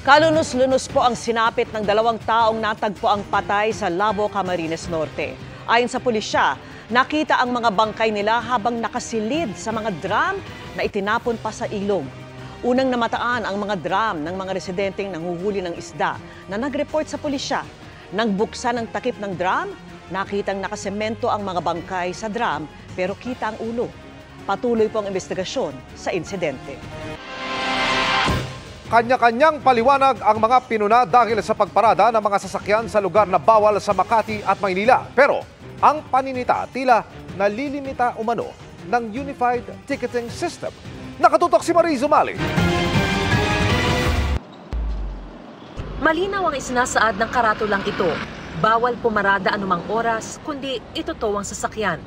Kalunos-lunos po ang sinapit ng 2 taong natagpo ang patay sa Labo, Camarines Norte. Ayon sa pulisya, nakita ang mga bangkay nila habang nakasilid sa mga drum na itinapon pa sa ilog. Unang namataan ang mga drum ng mga residenteng nanghuhuli ng isda na nag-report sa pulisya. Nang buksan ang takip ng drum, nakitang nakasemento ang mga bangkay sa drum pero kita ang ulo. Patuloy po ang investigasyon sa insidente. Kanya-kanyang paliwanag ang mga pinuna dahil sa pagparada ng mga sasakyan sa lugar na bawal sa Makati at Maynila. Pero ang paninita tila nalilimita umano ng Unified Ticketing System. Nakatutok si Mariz Umali. Malinaw ang isinasaad ng karatulang ito. Bawal pumarada anumang oras, kundi ituto ang sasakyan.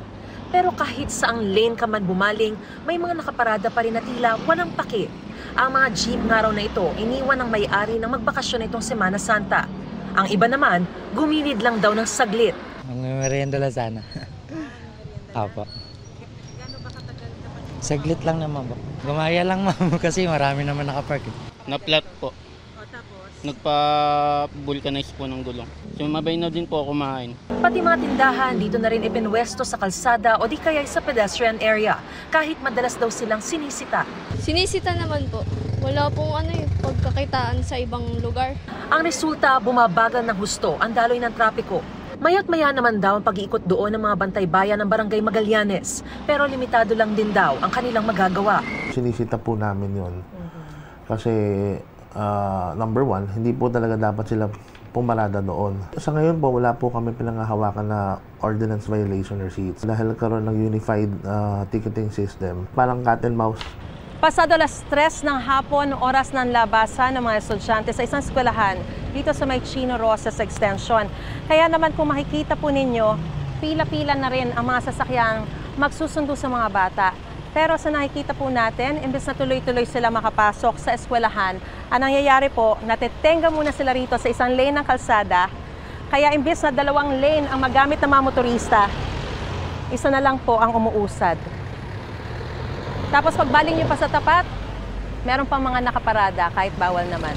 Pero kahit saang lane ka man bumaling, may mga nakaparada pa rin na tila walang paki. Ang mga jeep nga raw na ito, iniwan ng may-ari ng magbakasyon itong Semana Santa. Ang iba naman, gumilid lang daw ng saglit. Merienda lang sana. Apo. Saglit lang naman po. Gumaya lang ma'am kasi marami naman nakapark. Na-flat po. Nagpa-vulcanize po ng gulong. Sumabay na din po kumain. Pati mga tindahan dito na rin ipinwesto sa kalsada o di kaya sa pedestrian area. Kahit madalas daw silang sinisita. Sinisita naman po. Wala pong pagkakitaan sa ibang lugar. Ang resulta, bumabagal ng husto ang daloy ng trapiko. Maya't maya naman daw ang pag-iikot doon ng mga bantay bayan ng Barangay Magallanes. Pero limitado lang din daw ang kanilang magagawa. Sinisita po namin yun. Kasi number one, hindi po talaga dapat sila pumarada doon. Sa ngayon po, wala po kami pinanghahawakan na ordinance violation receipts. Dahil nagkaroon ng unified ticketing system, parang cat and mouse. Pasado alas 3 ng hapon, oras ng labasan ng mga estudyante sa isang eskwelahan dito sa may Chino Rosas Extension. Kaya naman kung makikita po ninyo, pila-pila na rin ang mga sasakyang magsusundo sa mga bata. Pero sa nakikita po natin, imbes na tuloy-tuloy sila makapasok sa eskwelahan, ang nangyayari po, natetenga muna sila rito sa isang lane ng kalsada. Kaya imbes na 2 lane ang magamit ng mga motorista, isa na lang po ang umuusad. Tapos pagbaling nyo pa sa tapat, meron pang mga nakaparada kahit bawal naman.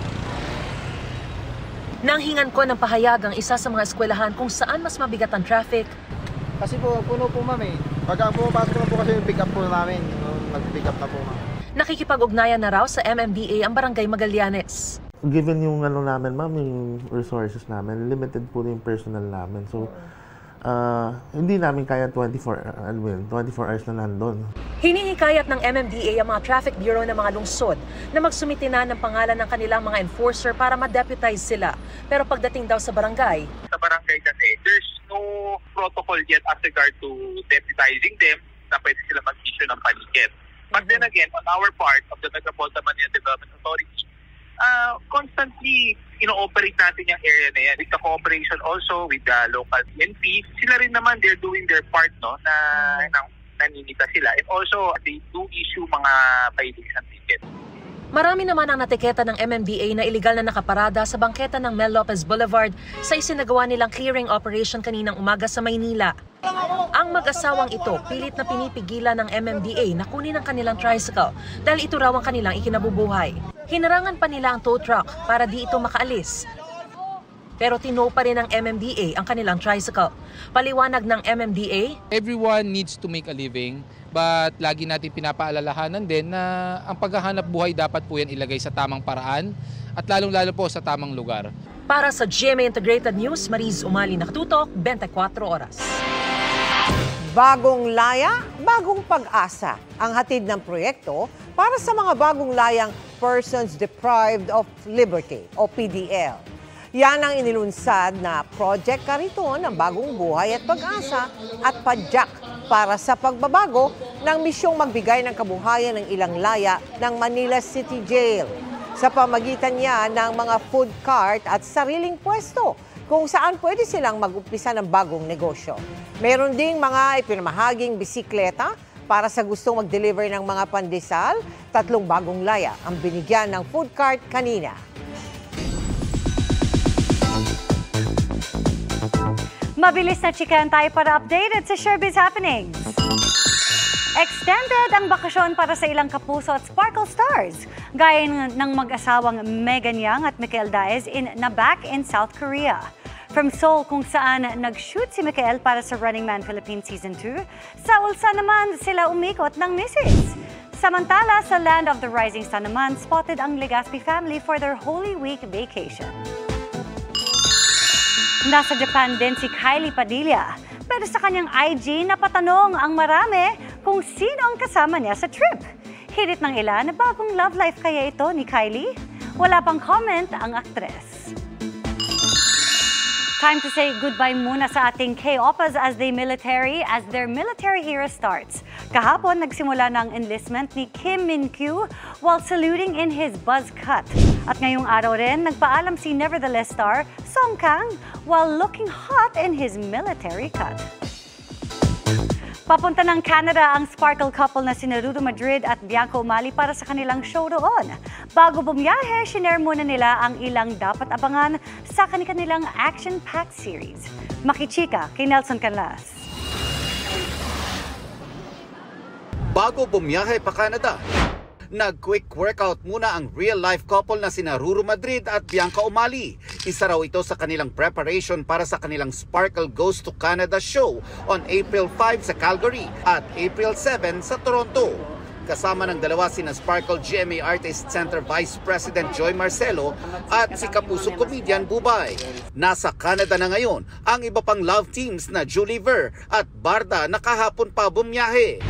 Nanghingan ko ng pahayag ang isa sa mga eskwelahan kung saan mas mabigat ang traffic. Kasi po, puno po ma'am eh. Pagka pumapasok na po kasi yung pick up po namin, nag-pick up na po ma'am. Nakikipag-ugnayan na raw sa MMDA ang Barangay Magallanes. Given yung namin ma'am, yung resources namin, limited po yung personnel namin. So, hindi namin kaya 24 hours na nandun. Hinihikayat ng MMDA ang mga traffic bureau ng mga lungsod na magsumite na ng pangalan ng kanilang mga enforcer para ma-deputize sila. Pero pagdating daw sa barangay, kasi there's no protocol yet as regard to deputizing them na pwede sila mag-issue ng paniket. But then again, on our part of the Metropolitan Manila Development Authority, constantly ino-operate natin yung area na yan. With the cooperation also with the local PNP, sila rin naman, they're doing their part, no, na naninita sila. And also, they do issue mga violation tickets. Marami naman ang natiketa ng MMDA na iligal na nakaparada sa bangketa ng Mel Lopez Boulevard sa isinagawa nilang clearing operation kaninang umaga sa Maynila. Ang mag-asawang ito pilit na pinipigilan ng MMDA na kunin ang kanilang tricycle dahil ito raw ang kanilang ikinabubuhay. Hinarangan pa nila ang tow truck para di ito makaalis. Pero tinow pa rin ng MMDA ang kanilang tricycle. Paliwanag ng MMDA, everyone needs to make a living, but lagi natin pinapaalalahanan din na ang paghahanap buhay dapat po yan ilagay sa tamang paraan at lalong-lalo po sa tamang lugar. Para sa GMA Integrated News, Mariz Umali, nakatutok, 24 oras. Bagong laya, bagong pag-asa ang hatid ng proyekto para sa mga bagong layang Persons Deprived of Liberty o PDL. Yan ang inilunsad na Project Kariton ng Bagong Buhay at Pag-asa at Padyak para sa pagbabago ng misyong magbigay ng kabuhayan ng ilang laya ng Manila City Jail sa pamagitan niya ng mga food cart at sariling pwesto kung saan pwede silang mag-umpisa ng bagong negosyo. Meron ding mga ipinamahaging bisikleta para sa gustong mag-deliver ng mga pandesal. 3 bagong laya ang binigyan ng food cart kanina. Mabilis na chikahan tayo para updated sa Showbiz Happenings. Extended ang bakasyon para sa ilang kapuso at Sparkle Stars. gaya ng mag-asawang Megan Yang at Mikael Daez na back in South Korea. From Seoul, kung saan nag-shoot si Mikael para sa Running Man Philippines Season 2, sa Ulsan naman sila umikot ng misis. Samantala, sa Land of the Rising Sun naman, spotted ang Legaspi family for their Holy Week vacation. Nasa Japan din si Kylie Padilla, pero sa kanyang IG napatanong ang marami kung sino ang kasama niya sa trip. Hirit ng ilan na bagong love life kaya ito ni Kylie? Wala pang comment ang aktres. Time to say goodbye muna sa ating K-Opas as their military era starts. Kahapon, nagsimula ng enlistment ni Kim Min-kyu while saluting in his buzz cut. At ngayong araw rin, nagpaalam si Nevertheless star Song Kang while looking hot in his military cut. Papunta ng Canada ang sparkle couple na sina Ruru Madrid at Bianca Umali para sa kanilang show roon. Bago bumiyahe, shinare muna nila ang ilang dapat abangan sa kanilang action-packed series. Makichika kay Nelson Canlas. Bago bumiyahe pa Canada, nag-quick workout muna ang real-life couple na sina Ruru Madrid at Bianca Umali. Isa raw ito sa kanilang preparation para sa kanilang Sparkle Goes to Canada show on April 5 sa Calgary at April 7 sa Toronto. Kasama ng dalawa sina Sparkle GMA Artist Center Vice President Joy Marcelo at si kapusong comedian Bubay. Nasa Canada na ngayon ang iba pang love teams na Julie Ver at Barda na kahapon pa bumiyahe.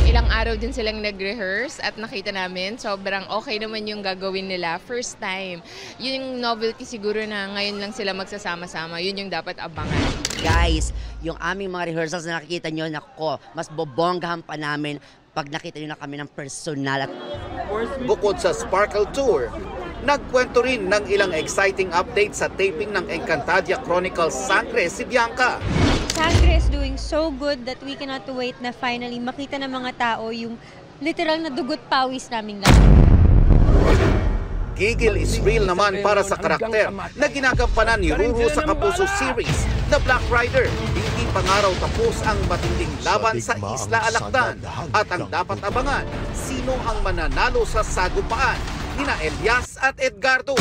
Ilang araw din silang nag-rehearse at nakita namin sobrang okay naman yung gagawin nila. First time. Yun yung novelty siguro na ngayon lang sila magsasama-sama. Yun yung dapat abangan. Guys, yung aming mga rehearsals na nakikita nyo, nako, mas bobonggahan pa namin pag nakita nyo na kami ng personal. Bukod sa Sparkle Tour, nagkwento rin ng ilang exciting updates sa taping ng Encantadia Chronicles Sangre si Bianca. Sangre is doing so good that we cannot wait na finally makita ng mga tao yung literal na dugot pawis naming lahat. Gigil is real naman para sa karakter na ginagampanan ni Ruru sa Kapuso series na Black Rider. Hindi pa nga raw tapos ang matinding laban sa Isla Alacdan at ang dapat abangan, sino ang mananalo sa sagupaan nina Elias at Edgardo.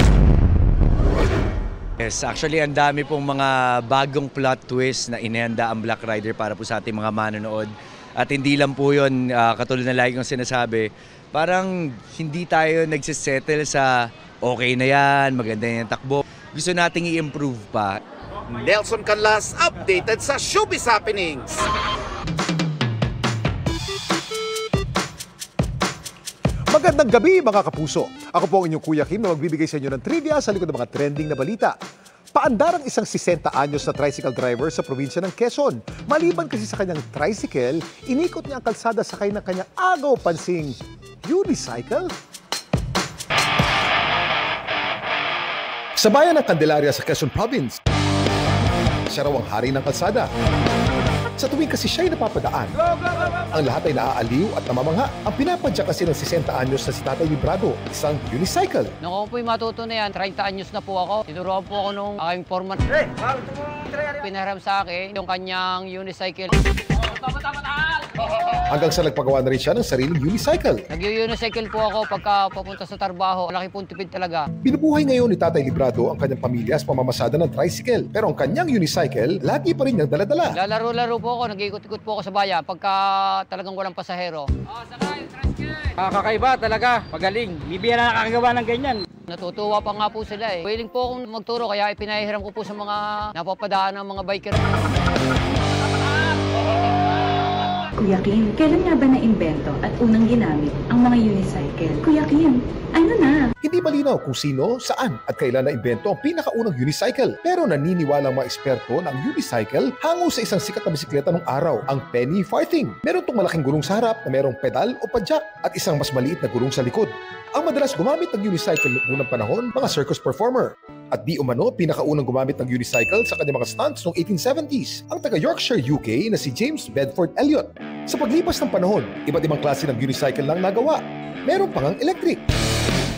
Yes, actually ang dami pong mga bagong plot twist na inihanda ang Black Rider para po sa ating mga manonood. At hindi lang po yun, katulad na lagi kong sinasabi, parang hindi tayo nagsisettle sa okay na yan, maganda yan takbo. Gusto nating i-improve pa. Nelson Canlas, updated sa Showbiz Happenings. Magandang gabi mga kapuso. Ako po ang inyong Kuya Kim na magbibigay sa inyo ng trivia sa likod ng mga trending na balita. Paandar ang isang 60 anyos na tricycle driver sa probinsya ng Quezon. Maliban kasi sa kanyang tricycle, inikot niya ang kalsada sakay ng kanyang agaw pansing unicycle. Sa bayan ng Candelaria sa Quezon Province, siya raw ang hari ng kalsada. Sa tuwing kasi siya'y napapadaan, ang lahat ay naaaliw at namamangha. Ang pinapadya kasi ng 60 anyos na si Tatay Librado, isang unicycle. Nung ako po'y matuto na yan, 30 anyos na po ako. Tinuruan po ako nung aking foreman. Pinahiram sa akin yung kanyang unicycle. Hanggang sa nagpagawa na rin siya ng sariling unicycle. Nag-unicycle po ako pagka papunta sa trabaho. Malaki pong tipid talaga. Binubuhay ngayon ni Tatay Librado ang kanyang pamilya sa pamamasada ng tricycle. Pero ang kanyang unicycle, lagi pa rin niyang daladala. Lalaro-laro po ako, nag-ikot-ikot po ako sa bayan pagka talagang walang pasahero. Sakay, tricycle! Kakaiba talaga, magaling. Bibigyan na nakakagawa ng ganyan. Natutuwa pa nga po sila eh. Willing po akong magturo kaya ipinahiram ko po sa mga napapadaan ng mga biker. Kuya Kim, kailan nga ba na-imbento at unang ginamit ang mga unicycle? Kuya Kim, ano na? Hindi malinaw kung sino, saan at kailan na-imbento ang pinakaunang unicycle. Pero naniniwala ang mga eksperto na ang unicycle hango sa isang sikat na bisikleta ng araw, ang penny farthing. Meron itong malaking gulong sa harap na merong pedal o padyak at isang mas maliit na gulong sa likod. Ang madalas gumamit ng unicycle noong unang panahon, mga circus performer. At di umano, pinakaunang gumamit ng unicycle sa kanyang mga stunts noong 1870s, ang taga Yorkshire, UK na si James Bedford Elliot. Sa paglipas ng panahon, iba't ibang klase ng unicycle lang nagawa. Meron pang ang electric.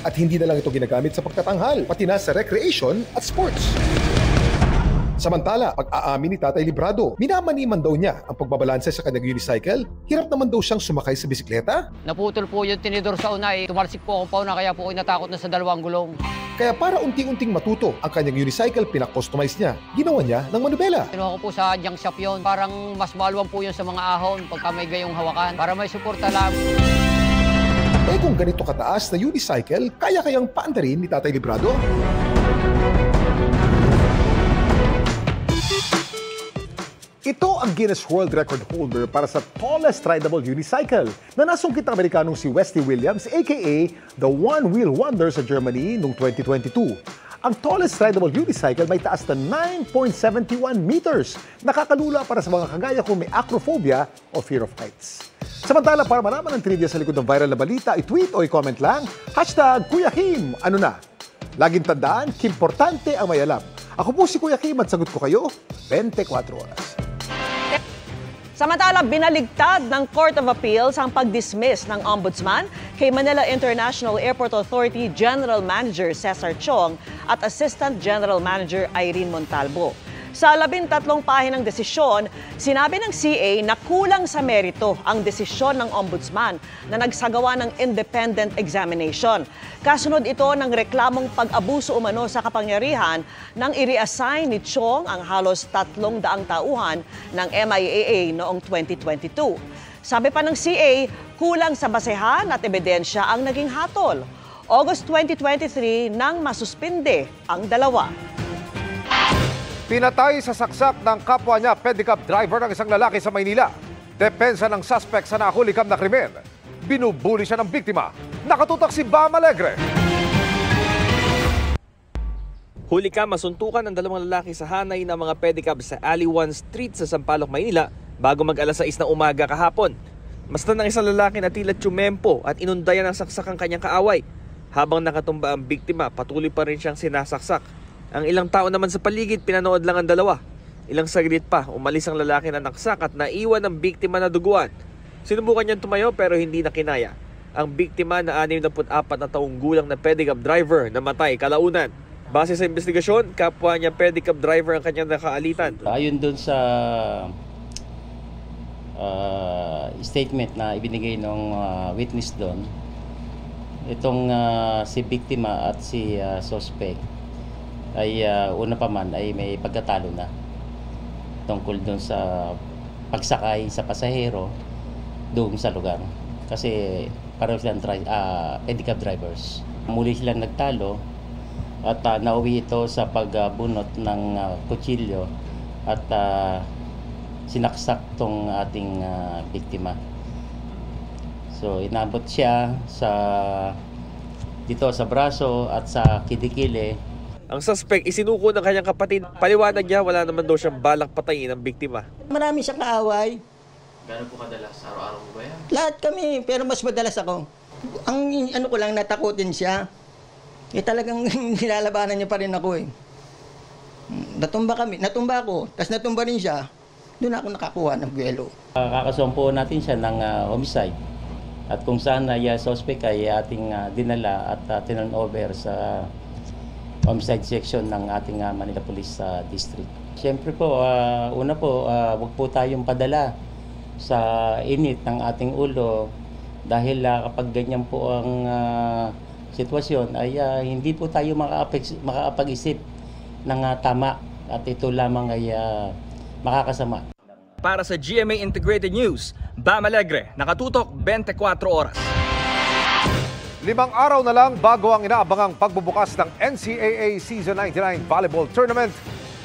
At hindi na lang ito ginagamit sa pagtatanghal, pati na sa recreation at sports. Samantala, pag-aamin ni Tatay Librado, minamaniman daw niya ang pagbabalanse sa kanyang unicycle. Hirap naman daw siyang sumakay sa bisikleta. Naputol po yung tinidor sa unay. Tumalsik po akong pauna kaya po ako natakot na sa 2 gulong. Kaya para unti-unting matuto ang kanyang unicycle, pinakustomize niya. Ginawa niya ng manubela. Kinuha ko po sa junk shop yun. Parang mas maluwang po yun sa mga ahon pagka may gayong hawakan. Para may suporta lang. Eh kung ganito kataas na unicycle, kaya-kayang paandarin ni Tatay Librado? Ito ang Guinness World Record holder para sa tallest rideable unicycle na nasungkit ng Amerikanong si Wesley Williams aka the One-Wheel Wonder sa Germany noong 2022. Ang tallest rideable unicycle may taas na 9.71 meters. Nakakalula para sa mga kagaya kung may acrophobia o fear of heights. Samantala, para malaman ang trivia sa likod ng viral na balita, i-tweet o i-comment lang, #Kuya Kim. Ano na? Laging tandaan, importante ang may alam. Ako po si Kuya Kim at sagot ko kayo 24 oras. Samantala, binaligtad ng Court of Appeals ang pag-dismiss ng Ombudsman kay Manila International Airport Authority General Manager Cesar Chong at Assistant General Manager Irene Montalvo. Sa 13 pahinang desisyon, sinabi ng CA na kulang sa merito ang desisyon ng Ombudsman na nagsagawa ng independent examination. Kasunod ito ng reklamong pag-abuso umano sa kapangyarihan nang i-reassign ni Chong ang halos 300 tauhan ng MIAA noong 2022. Sabi pa ng CA, kulang sa basehan at ebidensya ang naging hatol. August 2023 nang masuspinde ang dalawa. Pinatay sa saksak ng kapwa niya pedicab driver ng isang lalaki sa Maynila. Depensa ng suspect sa nahulikam na krimen. Binubuli siya ng biktima. Nakatutok si Bam Alegre. Huli ka masuntukan ng 2 lalaki sa hanay ng mga pedicab sa Alley 1 Street sa Sampaloc, Maynila bago mag-alas 6 ng umaga kahapon. Masdan ng isang lalaki na tila tsumempo at inundayan ng saksak ang kanyang kaaway. Habang nakatumba ang biktima, patuloy pa rin siyang sinasaksak. Ang ilang tao naman sa paligid, pinanood lang ang dalawa. Ilang saglit pa, umalis ang lalaki na naksak at naiwan ang biktima na duguan. Sinubukan niyang tumayo pero hindi na kinaya. Ang biktima na 64 na taong gulang na pedicab driver namatay kalaunan. Base sa investigasyon, kapwa niya pedicab driver ang kanyang nakaalitan. Ayon doon sa statement na ibinigay ng witness doon, itong si biktima at si suspect ay una pa man ay may pagkatalo na tungkol doon sa pagsakay sa pasahero doon sa lugar. Kasi pareho silang pedicab drivers. Muli silang nagtalo at nauwi ito sa pagbunot ng kutsilyo at sinaksak tong ating biktima. So inabot siya dito sa braso at sa kilikili. Ang suspect isinuko ng kanyang kapatid. Paliwanag niya wala naman daw siyang balak patayin ang biktima. Marami siyang kaaway. Gano'n po kadalas? Araw-araw ba yan? Lahat kami, pero mas madalas ako. Ang ano ko lang, natakutin siya. Talagang nilalabanan niya pa rin ako eh. Natumba ako, tapos natumba rin siya. Doon ako nakakuha ng buwelo. Kakasumpo natin siya ng homicide. At kung saan ay suspect ay ating dinala at turn over sa homicide section ng ating Manila Police District. Siyempre po, una po, wag po tayong padala sa init ng ating ulo dahil kapag ganyan po ang sitwasyon ay hindi po tayo makakapag-isip ng tama at ito lamang ay makakasama. Para sa GMA Integrated News, Bam Alegre, nakatutok 24 oras. 5 araw na lang bago ang inaabangang pagbubukas ng NCAA Season 99 Volleyball Tournament,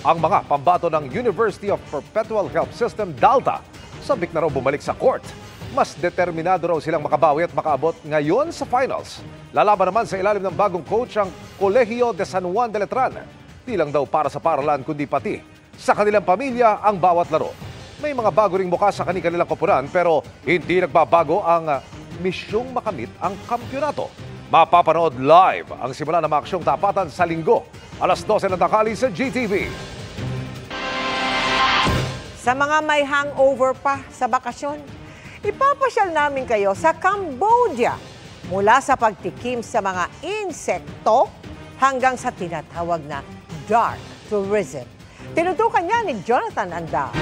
ang mga pambato ng University of Perpetual Help System, DALTA, sabik na raw bumalik sa court. Mas determinado raw silang makabawi at makaabot ngayon sa finals. Lalaban naman sa ilalim ng bagong coach ang Colegio de San Juan de Letran. Di lang daw para sa paralan kundi pati sa kanilang pamilya ang bawat laro. May mga bago ring mukha sa kanilang koponan pero hindi nagbabago ang misyong makamit ang kampyonato. Mapapanood live ang simula ng maaksyong tapatan sa Linggo, alas 12 ng tanghali sa GTV. Sa mga may hangover pa sa bakasyon, ipapasyal namin kayo sa Cambodia. Mula sa pagtikim sa mga insekto hanggang sa tinatawag na dark tourism. Tinutukan niya ni Jonathan Andal.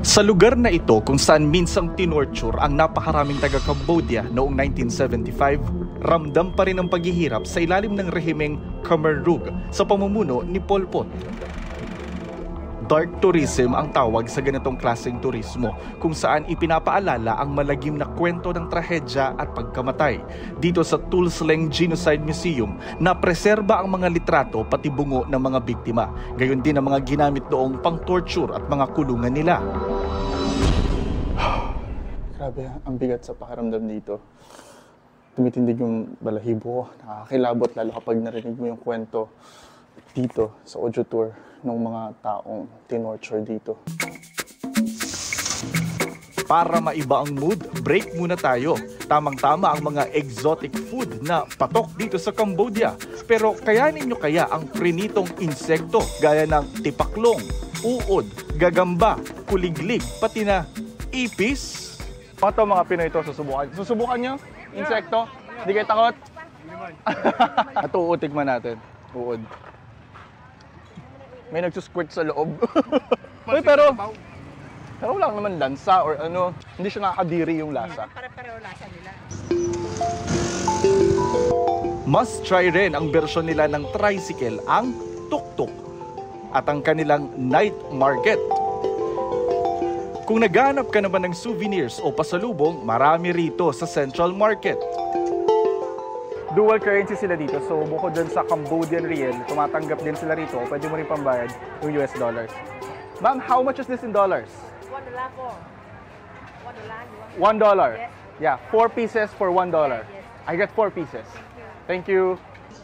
Sa lugar na ito kung saan minsang tinorture ang napakaraming taga-Cambodia noong 1975, ramdam pa rin ang paghihirap sa ilalim ng rehimeng Khmer Rouge sa pamumuno ni Pol Pot. Dark tourism ang tawag sa ganitong klaseng turismo kung saan ipinapaalala ang malagim na kwento ng trahedya at pagkamatay. Dito sa Tuol Sleng Genocide Museum na preserba ang mga litrato pati bungo ng mga biktima. Gayon din ang mga ginamit noong pang-torture at mga kulungan nila. Grabe, ang bigat sa pakiramdam dito. Tumitindig yung balahibo ko, nakakilabot lalo kapag narinig mo yung kwento dito sa audio tour ng mga taong tinorture dito. Para maiba ang mood, break muna tayo. Tamang-tama ang mga exotic food na patok dito sa Cambodia. Pero kayanin nyo kaya ang prinitong insekto gaya ng tipaklong, uod, gagamba, kuliglig, pati na ipis? Ito mga Pinoy ito, susubukan. Susubukan nyo? Insekto? Hindi kayo takot? Ito, utikman natin. Uod. May nagsusquirt sa loob. Uy, pero wala naman lansa or ano. Hindi siya nakakadiri yung lasa. Pare-pareho lasa nila. Must try rin ang bersyon nila ng tricycle, ang tuk-tuk, at ang kanilang night market. Kung naghahanap ka naman ng souvenirs o pasalubong, marami rito sa Central Market. Dual currency sila dito. So, bukod dun sa Cambodian riel, tumatanggap din sila rito. Pwede mo rin pambayad yung US dollars. Ma'am, how much is this in dollars? $1 po. $1? Yes. Yeah, 4 pieces for $1. Yes. I get 4 pieces. Thank you.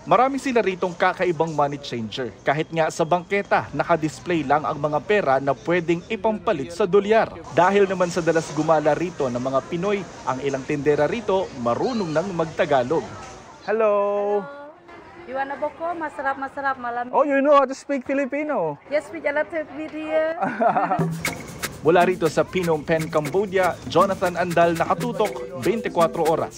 Marami sila ritong kakaibang money changer. Kahit nga sa bangketa, nakadisplay lang ang mga pera na pwedeng ipampalit sa dolyar. Dahil naman sa dalas gumala rito ng mga Pinoy, ang ilang tindera rito marunong nang magtagalog. Hello. You wanna boko? Masarap malam. Oh, you know how to speak Filipino. Yes, speak a little bit here. Mula rito sa Phnom Penh, Cambodia, Jonathan Andal, nakatutok 24 oras.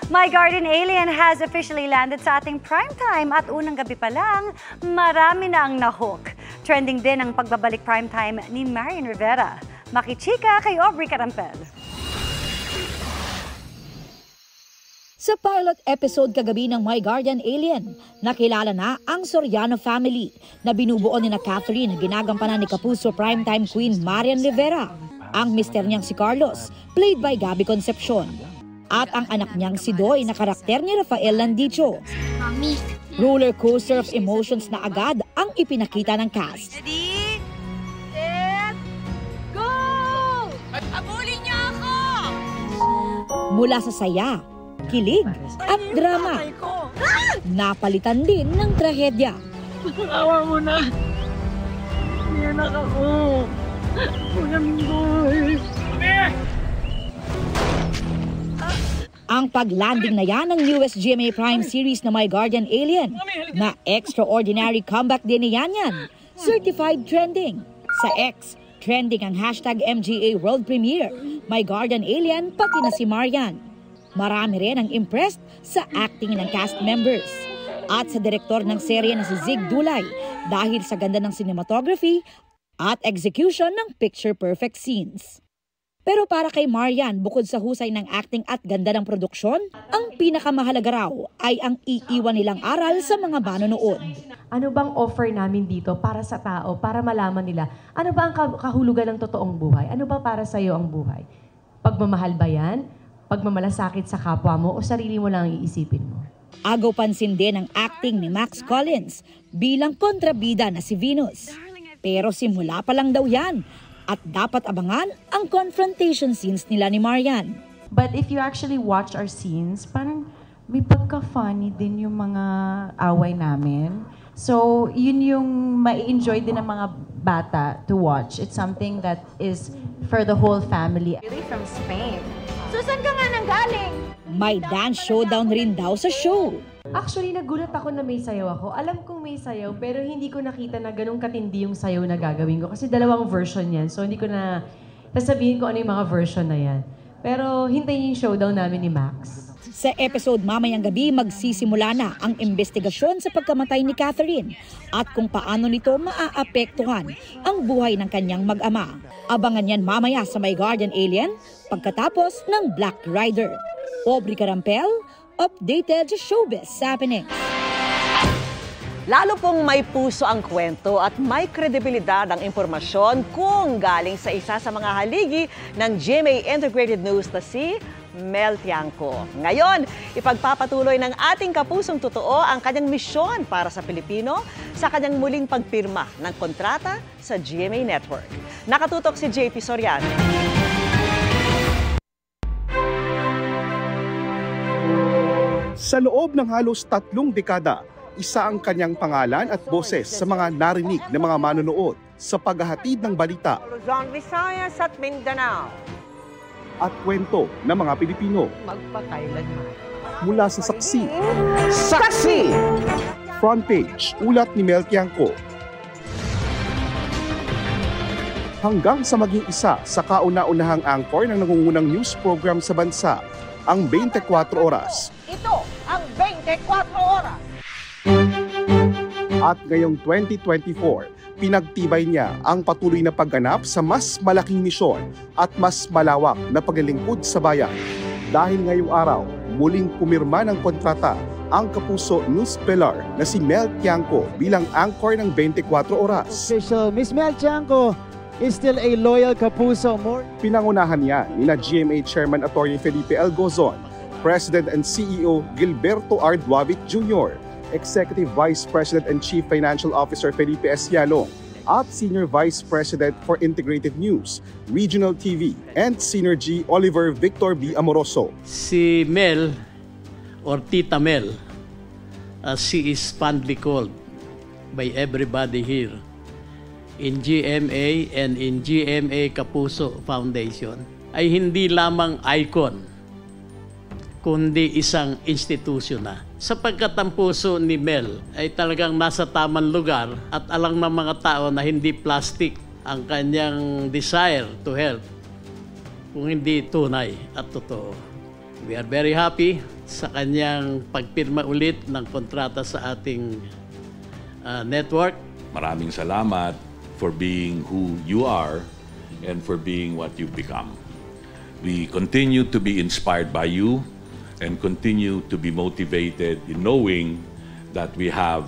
My Garden Alien has officially landed sa ating primetime at unang gabi pa lang, marami na ang nahook. Trending din ang pagbabalik primetime ni Marian Rivera. Makichika kay Aubrey Carampel. Sa pilot episode kagabi ng My Guardian Alien, nakilala na ang Soriano family na binubuo ni na Catherine na ginagampanan ni Kapuso primetime queen Marian Rivera. Ang mister niyang si Carlos, played by Gabby Concepcion. At ang anak niyang si Doy na karakter ni Rafael Landicho. Mommy. Roller coaster of emotions na agad ang ipinakita ng cast. Ready? Set? Go! Abulin niyo ako! Mula sa saya, kilig at drama, napalitan din ng trahedya. Awa mo na. Niyanak ako. Doy. Ang paglanding na yan ng newest GMA Prime series na My Guardian Alien na extraordinary comeback din ni Yanyan, certified trending. Sa X, trending ang hashtag MGA World Premiere, My Guardian Alien pati na si Marian. Marami rin ang impressed sa acting ng cast members. At sa direktor ng serye na si Zig Dulay dahil sa ganda ng cinematography at execution ng picture-perfect scenes. Pero para kay Marian, bukod sa husay ng acting at ganda ng produksyon, ang pinakamahalaga raw ay ang iiwan nilang aral sa mga manonood. Ano bang offer namin dito para sa tao, para malaman nila, ano ba ang kahulugan ng totoong buhay? Ano ba para sa iyo ang buhay? Pagmamahal ba yan? Pagmamalasakit sa kapwa mo o sarili mo lang ang iisipin mo? Agaw pansin din ang acting ni Max Collins bilang kontrabida na si Venus. Pero simula pa lang daw yan. At dapat abangan ang confrontation scenes nila ni Marian. But if you actually watch our scenes, parang may pagka-funny din yung mga away namin. So, yun yung ma-enjoy din ng mga bata to watch. It's something that is for the whole family. Really from Spain. Susan ka nga nang galing! May dance showdown rin daw sa show. Actually, nagulat ako na may sayaw ako. Alam kong may sayaw, pero hindi ko nakita na ganun katindi yung sayaw na gagawin ko. Kasi dalawang version yan, so hindi ko na sasabihin ko ano yung mga version na yan. Pero hintayin yung showdown namin ni Max. Sa episode mamayang gabi, magsisimula na ang investigasyon sa pagkamatay ni Catherine at kung paano nito maaapektuhan ang buhay ng kanyang mag-ama. Abangan yan mamaya sa My Guardian Alien pagkatapos ng Black Rider. Aubrey Carampel, updated sa Showbiz Happening. Lalo pong may puso ang kwento at may kredibilidad ang impormasyon kung galing sa isa sa mga haligi ng GMA Integrated News na si Mel Tiangco. Ngayon, ipagpapatuloy ng ating kapusong totoo ang kanyang misyon para sa Pilipino sa kanyang muling pagpirma ng kontrata sa GMA Network. Nakatutok si JP Soriano. Sa loob ng halos 3 dekada, isa ang kanyang pangalan at boses sa mga narinig ng mga manonood sa paghahatid ng balita Luzon, Visayas at Mindanao. At kwento ng mga Pilipino. Magpakailanman. Mula sa saksi, front page, ulat ni Mel Tiangco, hanggang sa maging isa sa kauna-unahang anchor ng nangungunang news program sa bansa, ang 24 Oras. Ito ang 24 Oras. At ngayong 2024, pinagtibay niya ang patuloy na pagganap sa mas malaking misyon at mas malawak na paglilingkod sa bayan. Dahil ngayong araw, muling pumirma ng kontrata ang kapuso news pillar na si Mel Tiangco bilang anchor ng 24 Oras. So Miss Mel Tiangco is still a loyal kapuso. Pinangunahan niya ni GMA Chairman Atty. Felipe L. Gozon, President and CEO Gilberto R. Duavit Jr., Executive Vice President and Chief Financial Officer Felipe S. Yalong, at Senior Vice President for Integrated News, Regional TV, and Synergy Oliver Victor B. Amoroso. Si Mel, or Tita Mel, as she is fondly called by everybody here, in GMA and in GMA Kapuso Foundation, ay hindi lamang icon, kundi isang institusyon na. Sapagkat ang puso ni Mel ay talagang nasa tamang lugar at alam ng mga tao na hindi plastic ang kanyang desire to help, kung hindi tunay at totoo. We are very happy sa kanyang pagpirma ulit ng kontrata sa ating network. Maraming salamat for being who you are and for being what you've become. We continue to be inspired by you and continue to be motivated in knowing that we have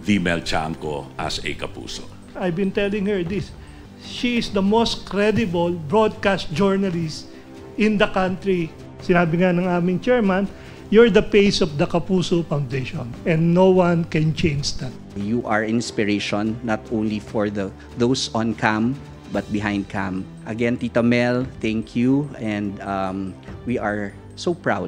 the Mel Tiangco as a kapuso. I've been telling her this. She is the most credible broadcast journalist in the country. Sinabi nga ng aming chairman, you're the face of the Kapuso Foundation and no one can change that. You are inspiration not only for those on cam but behind cam. Again, Tita Mel, thank you, and we are so proud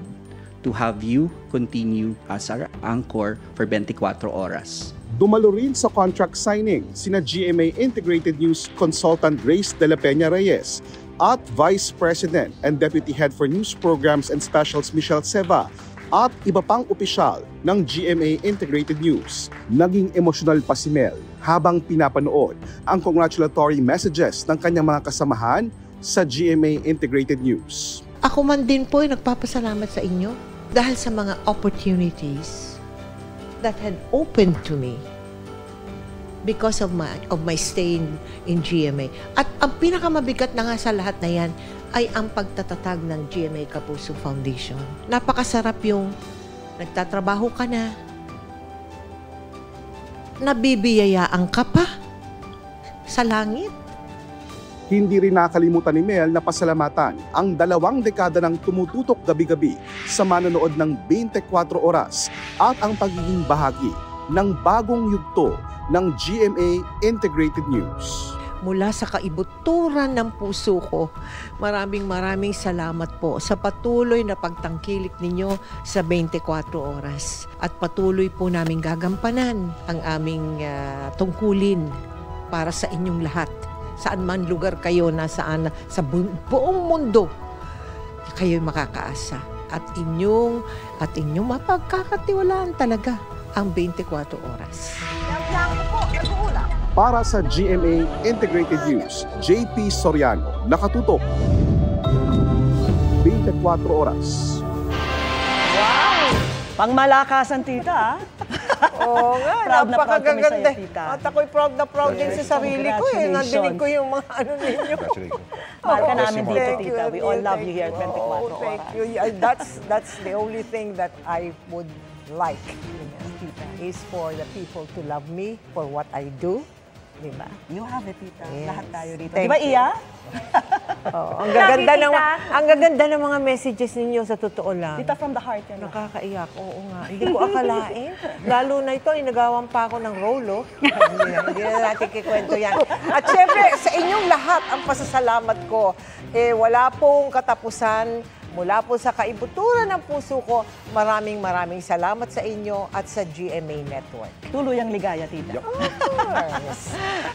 to have you continue as our anchor for 24 Oras. Dumalo rin sa contract signing sina GMA Integrated News Consultant Grace De La Peña Reyes at Vice President and Deputy Head for News Programs and Specials Michelle Seva at iba pang opisyal ng GMA Integrated News. Naging emosyonal pa si Mel habang pinapanood ang congratulatory messages ng kanyang mga kasamahan sa GMA Integrated News. Ako man din po ay nagpapasalamat sa inyo dahil sa mga opportunities that had opened to me because of my stay in GMA. At ang pinakamabigat na nga sa lahat na yan ay ang pagtatatag ng GMA Kapuso Foundation. Napakasarap yung nagtatrabaho ka na, nabibiyayaan ka pa sa langit. Hindi rin nakalimutan ni Mel na pasalamatan ang 2 dekada ng tumututok gabi-gabi sa manonood ng 24 Oras at ang pagiging bahagi ng bagong yugto ng GMA Integrated News. Mula sa kaibuturan ng puso ko, maraming salamat po sa patuloy na pagtangkilik ninyo sa 24 Oras. At patuloy po namin gagampanan ang aming tungkulin para sa inyong lahat. Saan man lugar kayo, nasaan sa buong mundo, kayo makakaasa. At inyong mapagkakatiwalaan talaga ang 24 Oras. Mel Tiangco po, nag-uulap. Para sa GMA Integrated News, JP Soriano, nakatutok. 24 oras. Wow! Pangmalakasan, tita, Oo nga, Proud na proud kami sa'yo, napakaganda. tita. At ako'y proud na proud din sa sarili ko eh. Nadinig ko yung mga ano ninyo. Mahal ka Oo, namin dito, thank tita. We all love you here at 24 Oh, thank oras. you. That's the only thing that I would like, tita, is for the people to love me for what I do. Diba? You have it, tita. Yes. Lahat tayo dito. Thank Diba, you. Iya? Oh, ang gaganda ng mga messages ninyo sa totoo lang. Tita, from the heart yan. Nakakaiyak, oo nga. Hindi ko akalain. Lalo na ito, inagawan pa ako ng rolo. Hindi na natin kikwento yan. At syempre, sa inyong lahat, ang pasasalamat ko, wala pong katapusan. Mula po sa kaibuturan ng puso ko, maraming salamat sa inyo at sa GMA Network. Tuluyang ligaya, tita.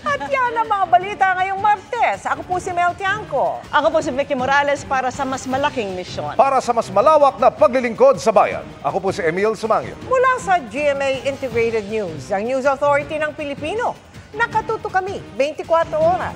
At yan ang mga balita ngayong Martes. Ako po si Mel Tiangco. Ako po si Vicky Morales para sa mas malaking misyon. Para sa mas malawak na paglilingkod sa bayan, ako po si Emil Sumangil. Mula sa GMA Integrated News, ang News Authority ng Pilipino. Nakatuto kami 24 oras.